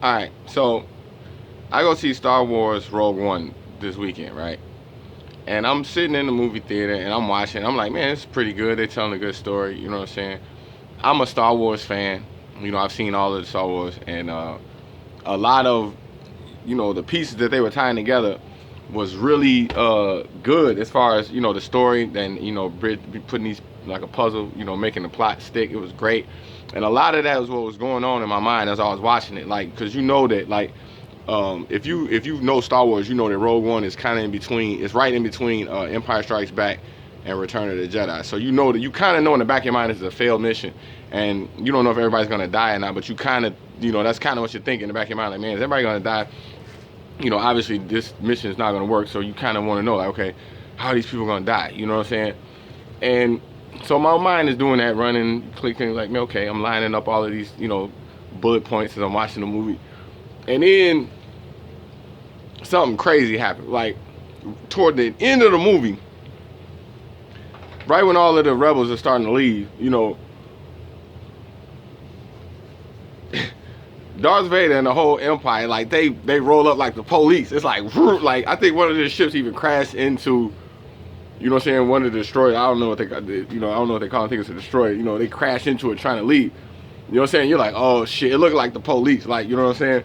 Alright, so I go see Star Wars Rogue One this weekend, right? And I'm sitting in the movie theater and I'm watching. I'm like, man, it's pretty good. They're telling a good story. You know what I'm saying? I'm a Star Wars fan. You know, I've seen all of the Star Wars, and a lot of the pieces that they were tying together was really good as far as the story. Then putting these like a puzzle, making the plot stick. It was great, and a lot of that was what was going on in my mind as I was watching it. Like, because that like if you know Star Wars, you know that Rogue One is kind of in between. It's right in between Empire Strikes Back and Return of the Jedi. So you know that you kind of know in the back of your mind it's a failed mission, and you don't know if everybody's gonna die or not. But you kind of that's kind of what you're thinking in the back of your mind. Like, man, is everybody gonna die? Obviously this mission is not gonna work. So you kind of want to know, like, okay, how are these people gonna die? You know what I'm saying? And so my mind is doing that, running, clicking, like, man, okay, I'm lining up all of these bullet points as I'm watching the movie, and then something crazy happened. Like, toward the end of the movie, right when all of the rebels are starting to leave, Darth Vader and the whole Empire, like they roll up like the police. It's like, like I think one of the ships even crashed into, what I'm saying, one of the destroyers. I don't know what they, I don't know what they call it. I think it's a destroyer. They crash into it trying to leave. You know what I'm saying? You're like, oh shit, it looked like the police. Like, you know what I'm saying?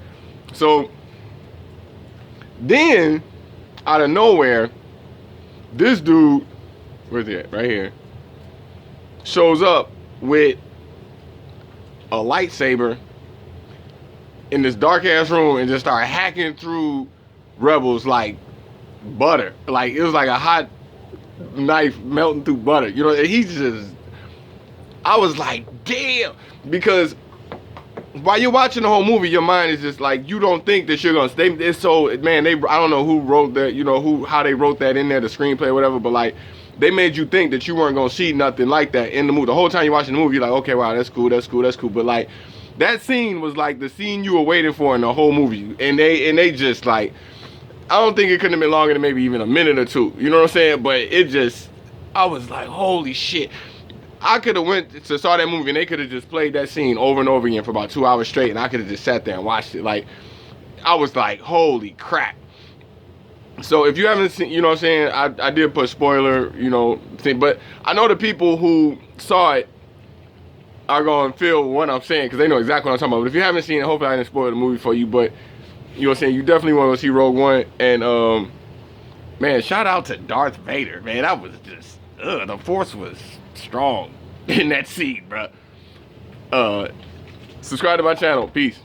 So then, out of nowhere, this dude, where's he at? Right here, shows up with a lightsaber in this dark ass room and just start hacking through rebels like butter. Like, it was like a hot knife melting through butter. And he's just, I was like, damn. Because while you're watching the whole movie, your mind is just like, you don't think that you're gonna stay. It's so, man, I don't know who wrote that, how they wrote that in there, the screenplay or whatever, but like, they made you think that you weren't gonna see nothing like that in the movie. The whole time you're watching the movie, you're like, okay, wow, that's cool. But like, that scene was like the scene you were waiting for in the whole movie. And they just like, I don't think it couldn't have been longer than maybe even a minute or two. You know what I'm saying? But it just, I was like, holy shit. I could have went to saw that movie and they could have just played that scene over and over again for about 2 hours straight, and I could have just sat there and watched it. Like, I was like, holy crap. So if you haven't seen, you know what I'm saying, I did put spoiler, thing, but I know the people who saw it are going to feel what I'm saying, because they know exactly what I'm talking about. But if you haven't seen it, hopefully I didn't spoil the movie for you. But, you know what I'm saying, you definitely want to see Rogue One. And, man, shout out to Darth Vader, man. That was just, the Force was strong in that scene, bro. Subscribe to my channel. Peace.